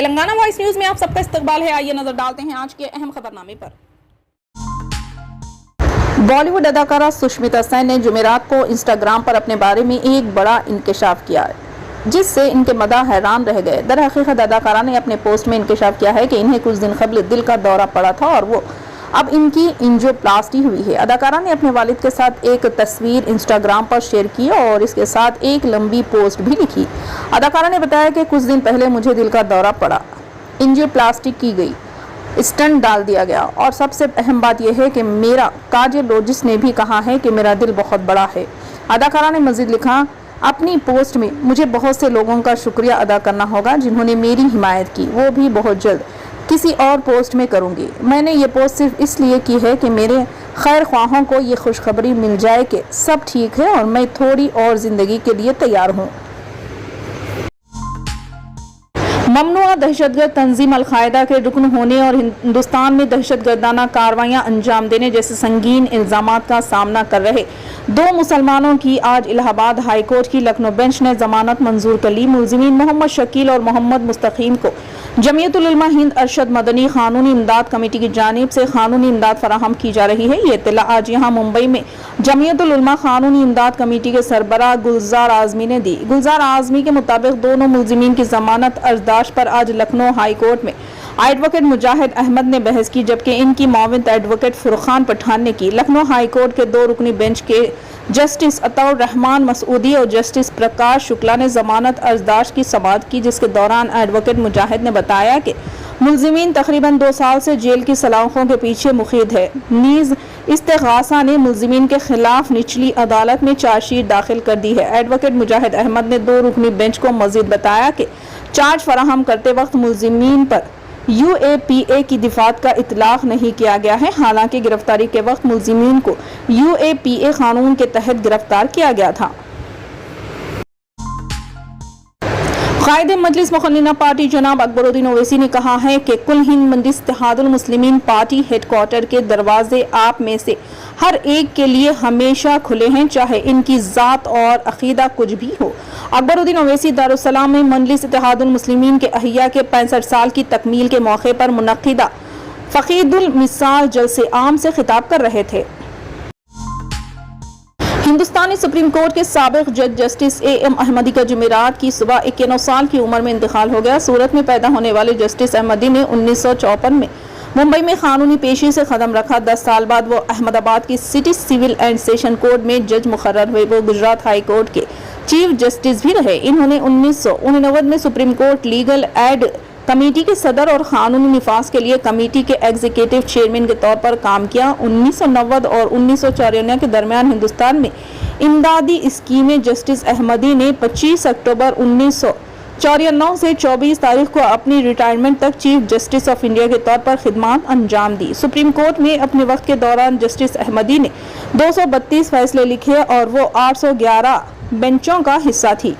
Telangana voice news में आप सबका इस्तकबाल है। आइए नजर डालते हैं आज के अहम खबरनामे पर। बॉलीवुड अदाकारा सुष्मिता सेन ने जुमेरात को इंस्टाग्राम पर अपने बारे में एक बड़ा इंकशाफ किया है, जिससे इनके मदाह हैरान रह गए। दरहकीकत अदाकारा ने अपने पोस्ट में इंकशाफ किया है कि इन्हें कुछ दिन कबल दिल का दौरा पड़ा था और वो अब इनकी एंजियोप्लास्टी हुई है। अदाकारा ने अपने वालिद के साथ एक तस्वीर इंस्टाग्राम पर शेयर की और इसके साथ एक लंबी पोस्ट भी लिखी। अदाकारा ने बताया कि कुछ दिन पहले मुझे दिल का दौरा पड़ा, एंजियोप्लास्टी की गई, स्टंट डाल दिया गया और सबसे अहम बात यह है कि मेरा कार्डियोलॉजिस्ट ने भी कहा है कि मेरा दिल बहुत बड़ा है। अदाकारा ने मजीद लिखा अपनी पोस्ट में, मुझे बहुत से लोगों का शुक्रिया अदा करना होगा जिन्होंने मेरी हिमायत की, वो भी बहुत जल्द किसी और पोस्ट में करूंगी। मैंने ये पोस्ट सिर्फ इसलिए की है कि मेरे खैर ख्वाहों को ये खुशखबरी मिल जाए कि सब ठीक है और मैं थोड़ी और ज़िंदगी के लिए तैयार हूँ। ममनुआ दहशतगर्द तंजीम अल-कायदा के रुकन होने और हिंदुस्तान में दहशतगर्दाना कार्रवाइयां अंजाम देने जैसे संगीन इल्जामात का सामना कर रहे 2 मुसलमानों की आज इलाहाबाद हाई कोर्ट की लखनऊ बेंच ने जमानत मंजूर कर ली। मुलजिमीन मोहम्मद शकील और मोहम्मद मुस्तकीम को जमीयतुल उलमा हिंद अरशद मदनी कानूनी इमदाद कमेटी की जानिब से कानूनी इमदाद फराहम की जा रही है। ये इत्तला आज यहाँ मुंबई में जमीयतुल उलमा कानूनी इमदाद कमेटी के सरबराह गुलजार आजमी ने दी। गुलजार आजमी के मुताबिक दोनों मुलजिमीन की जमानत अर्जदाश्त पर आज लखनऊ हाई कोर्ट में एडवोकेट मुजाहिद अहमद ने बहस की, जबकि इनकी माविन एडवोकेट फुरखान पठान ने की। लखनऊ हाई कोर्ट के 2 रुकनी बेंच के जस्टिस अताउर रहमान मसूदी और जस्टिस प्रकाश शुक्ला ने जमानत अर्जदाश्त की समाअत की, जिसके दौरान एडवोकेट मुजाहिद ने बताया कि मुलजिमीन तकरीबन 2 साल से जेल की सलाखों के पीछे मुखीद है। नीज इस्तेगासा ने मुलजिमीन के खिलाफ निचली अदालत में चार्जशीट दाखिल कर दी है। एडवोकेट मुजाहिद अहमद ने 2 रुकनी बेंच को मजीद बताया कि चार्ज फराहम करते वक्त मुलजिमीन पर UAPA की दिफात का इतलाक नहीं किया गया है। हालांकि गिरफ्तारी के वक्त मुलजिमीन को UAPA कानून के तहत गिरफ्तार किया गया था। कायदे मजलिस मुखन्निना पार्टी जनाब अकबरुद्दीन ओवैसी ने कहा है कि कुल हिंद मजलिस इत्तेहादुल मुस्लिमीन पार्टी हेडक्वार्टर के दरवाजे आप में से हर एक के लिए हमेशा खुले हैं, चाहे इनकी ज़ात और अकीदा कुछ भी हो। अकबरुद्दीन ओवैसी दारुस्सलाम में मजलिस इत्तेहादुल मुस्लिमीन के अहिया के 65 साल की तकमील के मौके पर मुनक्किदा फ़क़ीदुल मिसाल जलसे आम से खिताब कर रहे थे। हिंदुस्तानी सुप्रीम कोर्ट के साबिक जज जस्टिस AM अहमदी का जुमेरात की सुबह 91 साल की उम्र में इंतकाल हो गया। सूरत में पैदा होने वाले जस्टिस अहमदी ने 1954 में मुंबई में कानूनी पेशी से कदम रखा। 10 साल बाद वो अहमदाबाद की city civil and session court में जज मुकर्रर हुए। वो गुजरात हाई कोर्ट के चीफ जस्टिस भी रहे। इन्होंने 1989 में supreme court legal aid committee के सदर और कानूनी निफाज के लिए कमेटी के एग्जीक्यूटिव चेयरमैन के तौर पर काम किया। 1990 और 1994 के दरमियान हिंदुस्तान में इमदादी स्कीमें जस्टिस अहमदी ने 25 अक्टूबर 1994 से 24 तारीख को अपनी रिटायरमेंट तक चीफ जस्टिस ऑफ इंडिया के तौर पर खिदमत अंजाम दी। सुप्रीम कोर्ट में अपने वक्त के दौरान जस्टिस अहमदी ने 232 फैसले लिखे और वो 811 बेंचों का हिस्सा थी।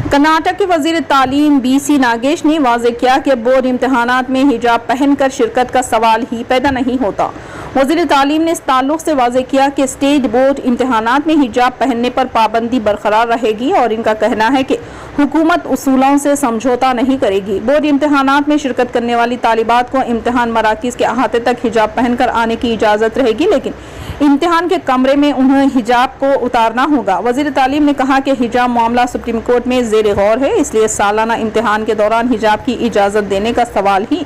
कर्नाटक के वजीर तालीम BC नागेश ने वाज़ेह किया कि बोर्ड इम्तहानात में हिजाब पहनकर शिरकत का सवाल ही पैदा नहीं होता। वजीर तालीम ने इस ताल्लुक से वाज़ेह किया कि स्टेट बोर्ड इम्तहानात में हिजाब पहनने पर पाबंदी बरकरार रहेगी और इनका कहना है कि हुकूमत उसूलों से समझौता नहीं करेगी। बोर्ड इम्तहानात में शिरकत करने वाली तालिबात को इम्तहान मराकिज़ के अहाते तक हिजाब पहनकर आने की इजाज़त रहेगी, लेकिन इम्तिहान के कमरे में उन्हें हिजाब को उतारना होगा। वज़ीर तालीम ने कहा कि हिजाब मामला सुप्रीम कोर्ट में ज़ेर गौर है, इसलिए सालाना इम्तिहान के दौरान हिजाब की इजाज़त देने का सवाल ही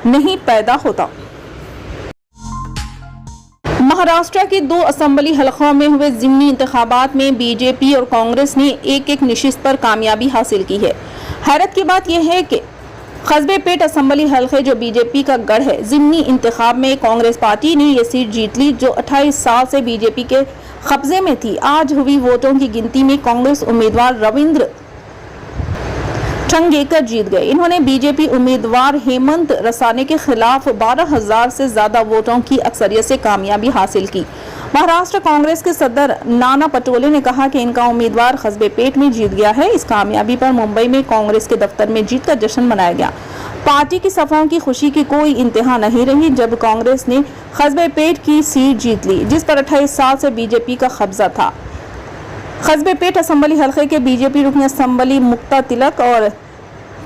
नहीं पैदा होता। महाराष्ट्र के 2 असम्बली हलकों में हुए ज़िमनी इंतखाबात में BJP और कांग्रेस ने एक नशिस्त पर कामयाबी हासिल की है। हैरत की बात यह है कि कस्बे पेट असम्बली हल्के जो BJP का गढ़ है, ज़िमनी इंतखाब में कांग्रेस पार्टी ने यह सीट जीत ली जो 28 साल से BJP के कब्जे में थी। आज हुई वोटों की गिनती में कांग्रेस उम्मीदवार रविंद्र ठंगेकर जीत गए। इन्होंने BJP उम्मीदवार हेमंत रसाने के खिलाफ 12,000 से ज्यादा वोटों की अक्सरियत से कामयाबी हासिल की। महाराष्ट्र कांग्रेस के सदर नाना पटोले ने कहा कि इनका उम्मीदवार कस्बे पेट में जीत गया है। इस कामयाबी पर मुंबई में कांग्रेस के दफ्तर में जीत का जश्न मनाया गया। पार्टी की सफाओं की खुशी की कोई इंतहा नहीं रही जब कांग्रेस ने कस्बे पेट की सीट जीत ली, जिस पर 28 साल से BJP का कब्जा था। कस्बे पेट असम्बली हल्के के बीजेपी रुकन असम्बली मुक्ता तिलक और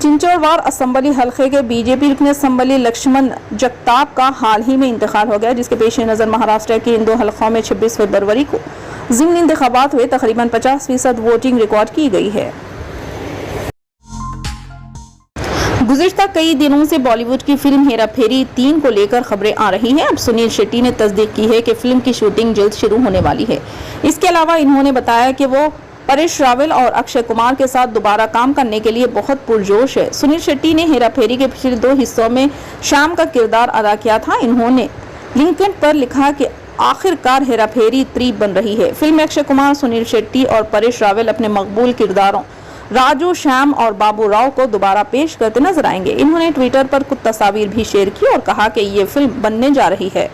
चिंचोरवार असम्बली हल्के के बीजेपी रुकन असम्बली लक्ष्मण जगताप का हाल ही में इंतकाल हो गया, जिसके पेश नज़र महाराष्ट्र के इन दो हल्कों में 26 फरवरी को ज़िमनी इंतखाबात हुए। तकरीबन 50% वोटिंग रिकॉर्ड की गई है। गुज़िश्ता कई दिनों से बॉलीवुड की फिल्म हेरा फेरी 3 को लेकर खबरें आ रही हैं। अब सुनील शेट्टी ने तस्दीक की है कि फिल्म की शूटिंग जल्द शुरू होने वाली है। इसके अलावा इन्होंने बताया कि वो परेश रावल और अक्षय कुमार के साथ दोबारा काम करने के लिए बहुत पुरजोश है। सुनील शेट्टी ने हेरा फेरी के पिछले 2 हिस्सों में श्याम का किरदार अदा किया था। इन्होंने लिंक्डइन पर लिखा कि आखिरकार हेरा फेरी 3 बन रही है। फिल्म में अक्षय कुमार, सुनील शेट्टी और परेश रावल अपने मकबूल किरदारों राजू, श्याम और बाबू राव को दोबारा पेश करते नजर आएंगे। इन्होंने ट्विटर पर कुछ तस्वीर भी शेयर की और कहा कि ये फिल्म बनने जा रही है।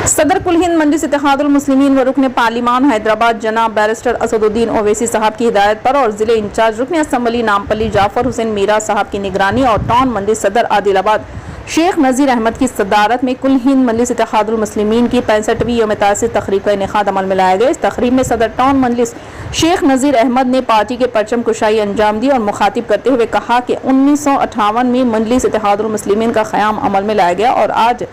सदर कुल हिंद मजलिस इत्तेहादुल मुस्लिमीन व रुकन पार्लिमान हैदराबाद जनाब बैरिस्टर असदुद्दीन ओवैसी साहब की हिदायत पर और जिले इंचार्ज रुकन असम्बली नामपल्ली जाफर हुसैन मीरा साहब की निगरानी और टाउन मजलिस सदर आदिलाबाद शेख नज़ीर अहमद की सदारत में कुल हिंद मजलिस इत्तेहादुल मुस्लिमीन की 65वीं यौम तासीस तकरीब का इनेकाद अमल में लाया गया। इस तकरीब में सदर टाउन मजलिस शेख नज़ीर अहमद ने पार्टी के परचम कुशाई अंजाम दी और मुखातिब करते हुए कहा कि 1958 में मजलिस इत्तेहादुल मुस्लिमीन का क़याम अमल में लाया गया और आज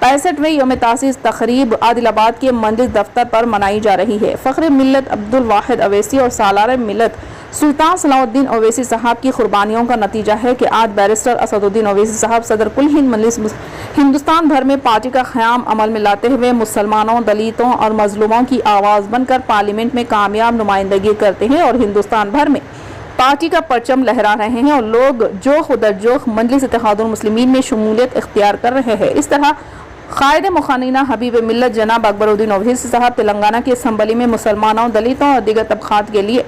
65वें यौम तासीस तकरीब आदिलाबाद के मजलिस दफ्तर पर मनाई जा रही है। फ़ख्र मिल्लत अब्दुल वाहिद अवैसी और सालार मिल्लत सुल्तान सलाउद्दीन ओवैसी साहब की कुर्बानियों का नतीजा है कि आज बैरिस्टर असदुद्दीन ओवैसी साहब सदर कुल हिंद मजलिस हिंदुस्तान भर में पार्टी का क़याम अमल में लाते हुए मुसलमानों, दलितों और मजलूमों की आवाज़ बनकर पार्लियामेंट में कामयाब नुमाइंदगी करते हैं और हिंदुस्तान भर में पार्टी का परचम लहरा रहे हैं और लोग जोख दर जोख मजलिस इत्तेहादुल मुस्लिमीन में शमूलियत इख्तियार कर रहे हैं। इस तरह क़ायद मुखानीना हबीब मिल्लत जनाब अकबरुद्दीन ओवैसी साहब तेलंगाना की असम्बली में मुसलमानों, दलितों और दीगर तबक़ात के लिए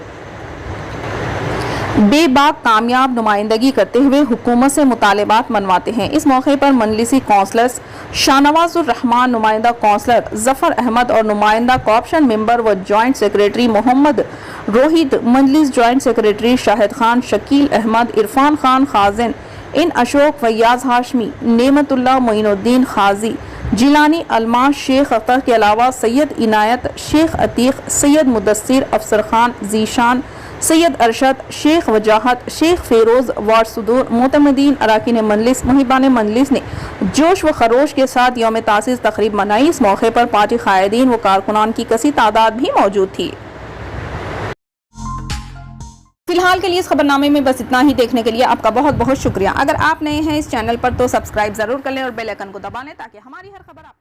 बेबाक कामयाब नुमाइंदगी करते हुए हुकूमत से मुतालिबात मनवाते हैं। इस मौके पर मजलिसी कौंसलर्स शाहनवाजुर रहमान, नुमाइंदा कौंसलर जफ़र अहमद और नुमाइंदा कॉप्शन मेंबर व जॉइंट सेक्रेटरी मोहम्मद रोहित, मजलिस जॉइंट सेक्रेटरी शाहिद खान, शकील अहमद, इरफान खान खाजिन, इन अशोक, फैयाज हाशमी, नेमतुल्लाह, मोइनुद्दीन खाजी, जिलानी, अलमास, शेख अख्तर के अलावा सैयद इनायत, शेख अतीक, सैयद मुदस्सिर, अफसर खान, जीशान, सैयद अरशद, शेख वजाहत, शेख फेरोज, वार्ड सुदूर, मोतमदीन, अराकीन मजलिस, मुहिबान मजलिस ने जोश व खरोश के साथ यौम तासीस तकरीब मनाई। इस मौके पर पार्टी कायदीन व कारकुनान की कसी तादाद भी मौजूद थी। फिलहाल के लिए इस खबरनामे में बस इतना ही। देखने के लिए आपका बहुत बहुत शुक्रिया। अगर आप नए हैं इस चैनल पर तो सब्सक्राइब जरूर कर लें और बेल आइकन को दबा लें ताकि हमारी हर खबर आप